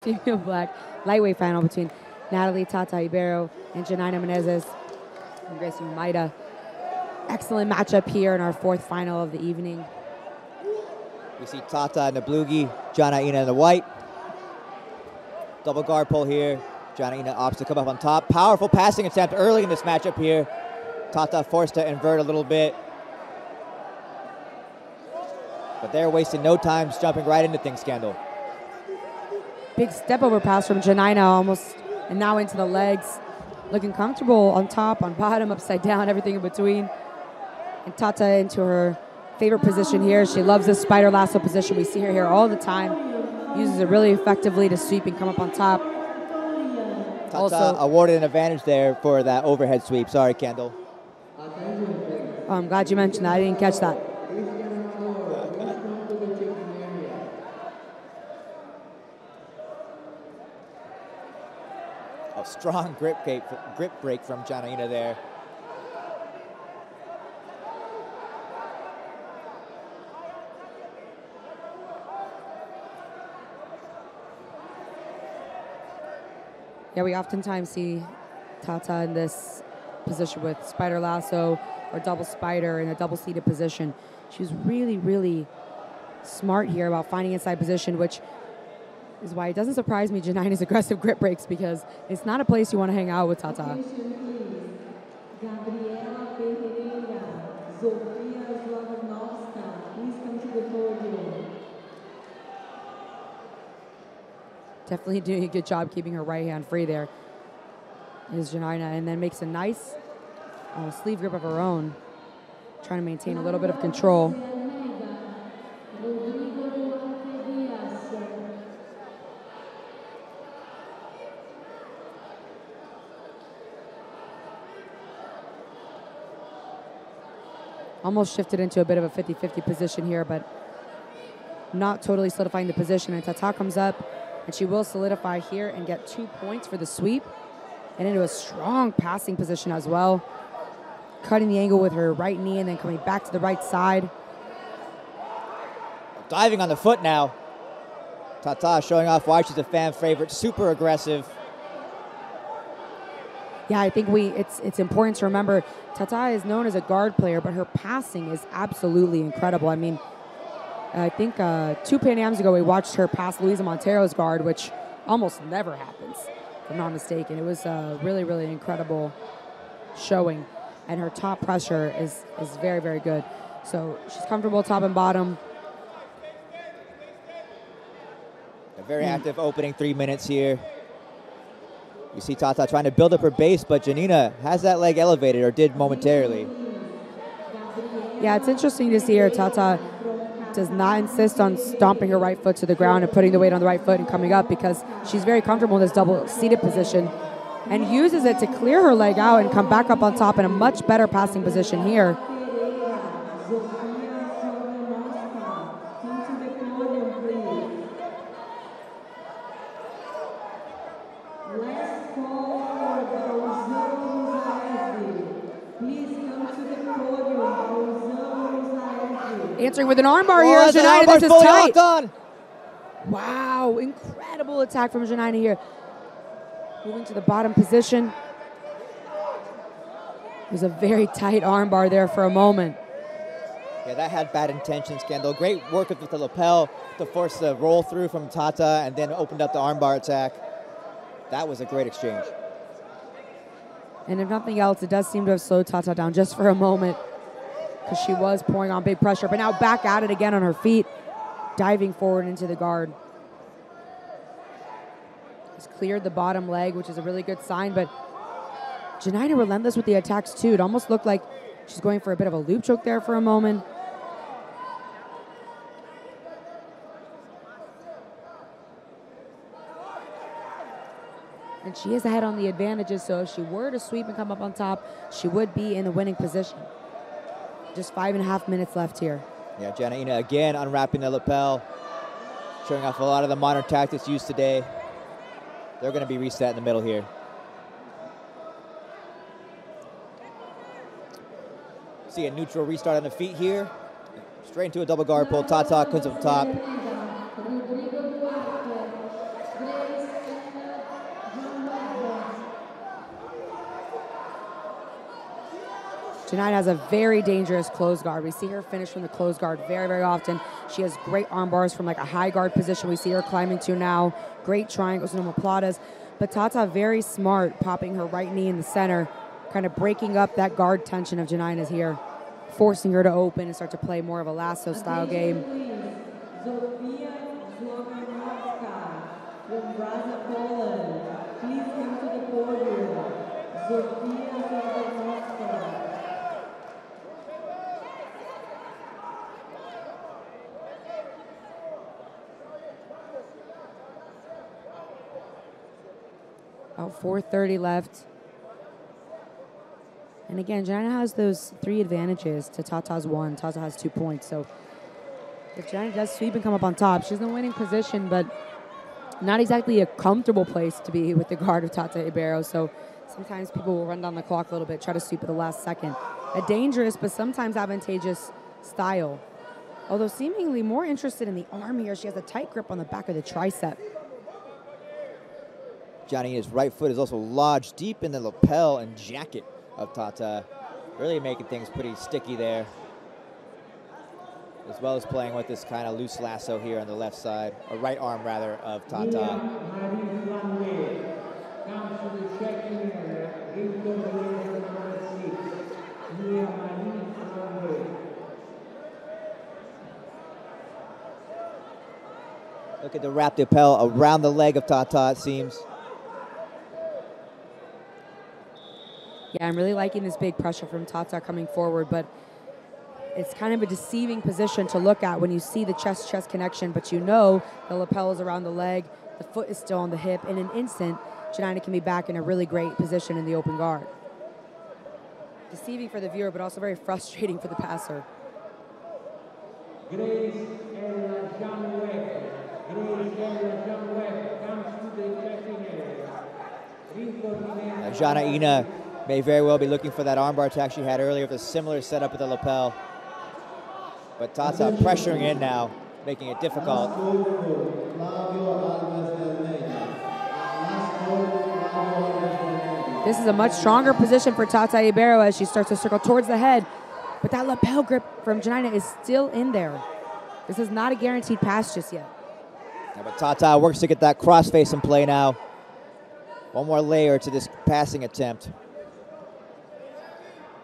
female black lightweight final between Nathalie Tata Ribeiro and Janaina Menezes and Gracie Maida. Excellent matchup here in our fourth final of the evening. We see Tata in the blue gi, Janaina in the white. Double guard pull here. Janaina opts to come up on top. Powerful passing attempt early in this matchup here. Tata forced to invert a little bit. But they're wasting no time, jumping right into things, Scandal. Big step over pass from Janaina almost, and now into the legs. Looking comfortable on top, on bottom, upside down, everything in between. And Tata into her favorite position here. She loves this spider lasso position. We see her here all the time. Uses it really effectively to sweep and come up on top. Tata also awarded an advantage there for that overhead sweep. Sorry, Kendall. Oh, I'm glad you mentioned that. I didn't catch that. A strong grip break from Janaina there. Yeah, we oftentimes see Tata in this position with spider lasso or double spider in a double seated position. She was really, really smart here about finding inside position, which is why it doesn't surprise me Janaina's aggressive grip breaks, because it's not a place you want to hang out with Tata. Definitely doing a good job keeping her right hand free there is Janaina, and then makes a nice sleeve grip of her own, trying to maintain a little bit of control. Almost shifted into a bit of a 50-50 position here, but not totally solidifying the position. And Tata comes up, and she will solidify here and get 2 points for the sweep, and into a strong passing position as well. Cutting the angle with her right knee and then coming back to the right side. Diving on the foot now. Tata showing off why she's a fan favorite. Super aggressive. Yeah, I think it's important to remember Tata is known as a guard player, but her passing is absolutely incredible. I mean, I think 2 Pan Ams ago we watched her pass Luisa Montero's guard, which almost never happens, if I'm not mistaken. It was a really, really incredible showing, and her top pressure is very, very good. So she's comfortable top and bottom. A very active opening 3 minutes here. You see Tata trying to build up her base, but Janaina has that leg elevated, or did momentarily. Yeah, it's interesting to see her. Tata does not insist on stomping her right foot to the ground and putting the weight on the right foot and coming up, because she's very comfortable in this double-seated position and uses it to clear her leg out and come back up on top in a much better passing position here. Answering with an armbar here. Janaina, this is tight. On. Wow, incredible attack from Janaina here. Moving to the bottom position. It was a very tight armbar there for a moment. Yeah, that had bad intentions, Kendall. Great work with the lapel to force the roll through from Tata, and then opened up the armbar attack. That was a great exchange. And if nothing else, it does seem to have slowed Tata down just for a moment, because she was pouring on big pressure, but now back at it again on her feet, diving forward into the guard. Has cleared the bottom leg, which is a really good sign, but Janaina relentless with the attacks too. It almost looked like she's going for a bit of a loop choke there for a moment. And she is ahead on the advantages, so if she were to sweep and come up on top, she would be in the winning position. Just 5.5 minutes left here. Yeah, Janaina again unwrapping the lapel, showing off a lot of the modern tactics used today. They're going to be reset in the middle here. See a neutral restart on the feet here. Straight into a double guard pull. Tata comes up top. Janaina has a very dangerous close guard. We see her finish from the close guard very, very often. She has great arm bars from like a high guard position. We see her climbing to now. Great triangles and omoplatas. But Tata very smart, popping her right knee in the center, kind of breaking up that guard tension of Janaina's here, forcing her to open and start to play more of a lasso style game. About 4:30 left. And again, Janaina has those 3 advantages to Tata's 1. Tata has 2 points. So if Janaina does sweep and come up on top, she's in the winning position, but not exactly a comfortable place to be with the guard of Tata Ribeiro. So sometimes people will run down the clock a little bit, try to sweep at the last second. A dangerous but sometimes advantageous style. Although seemingly more interested in the arm here, she has a tight grip on the back of the tricep. Janaina's right foot is also lodged deep in the lapel and jacket of Tata, really making things pretty sticky there, as well as playing with this kind of loose lasso here on the left side, or right arm rather, of Tata. Look at the wrapped lapel around the leg of Tata, it seems. Yeah, I'm really liking this big pressure from Tata coming forward, but it's kind of a deceiving position to look at when you see the chest-chest connection, but you know the lapel is around the leg, the foot is still on the hip. In an instant, Janaina can be back in a really great position in the open guard. Deceiving for the viewer, but also very frustrating for the passer. Janaina may very well be looking for that armbar attack she had earlier with a similar setup with the lapel. But Tata pressuring in now, making it difficult. This is a much stronger position for Tata Ribeiro as she starts to circle towards the head. But that lapel grip from Janaina is still in there. This is not a guaranteed pass just yet. Yeah, but Tata works to get that crossface in play now. One more layer to this passing attempt.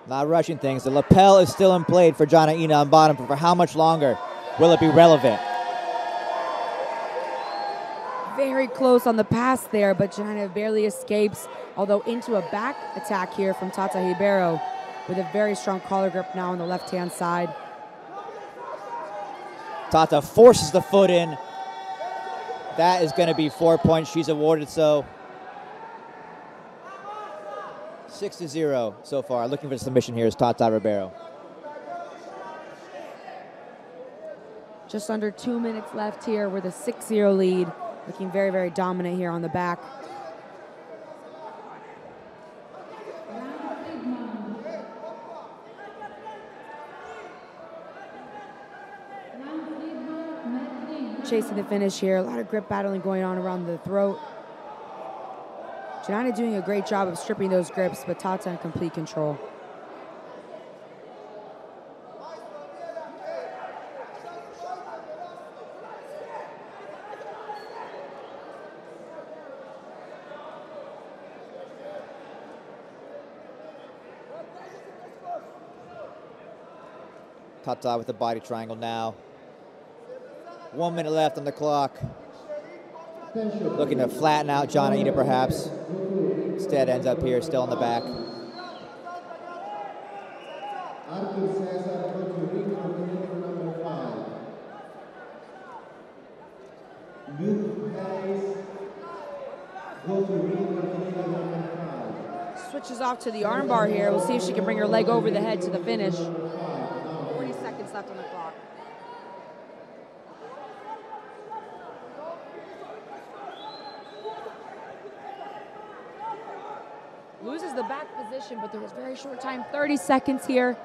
Not rushing things. The lapel is still in play for Janaina on bottom, but for how much longer will it be relevant? Very close on the pass there, but Janaina barely escapes, although into a back attack here from Tata Ribeiro with a very strong collar grip now on the left-hand side. Tata forces the foot in. That is going to be 4 points. She's awarded so. 6-0 so far. Looking for the submission here is Tata Ribeiro. Just under 2 minutes left here with a 6-0 lead. Looking very, very dominant here on the back. Chasing the finish here. A lot of grip battling going on around the throat. Janaina doing a great job of stripping those grips, but Tata in complete control. Tata with the body triangle now. 1 minute left on the clock. Looking to flatten out Janaina perhaps. Instead ends up here still on the back. Switches off to the armbar here. We'll see if she can bring her leg over the head to the finish. 40 seconds left on the clock. Loses the back position, but there was very short time, 30 seconds here.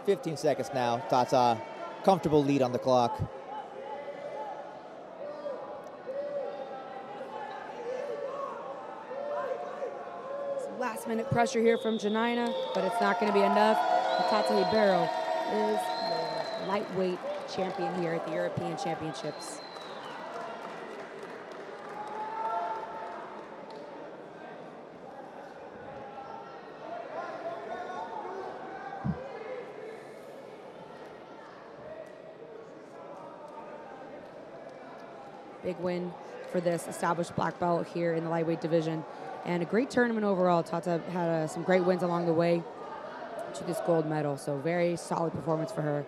15 seconds now. Tata, comfortable lead on the clock. Some last-minute pressure here from Janaina, but it's not going to be enough. Tata Ribeiro is the lightweight champion here at the European Championships. Big win for this established black belt here in the lightweight division. And a great tournament overall. Tata had some great wins along the way to this gold medal. So very solid performance for her.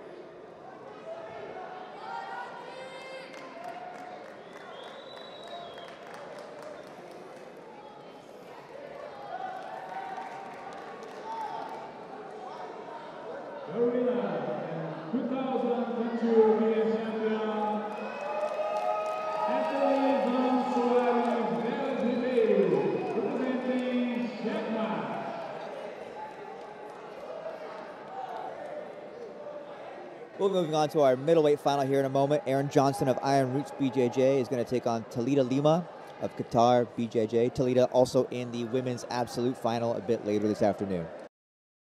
The winner and 2022 European champion, Nathalie from Ribeiro, representing Janaina. We'll be moving on to our middleweight final here in a moment. Aaron Johnson of Iron Roots BJJ is going to take on Talita Lima of Qatar BJJ. Talita also in the women's absolute final a bit later this afternoon.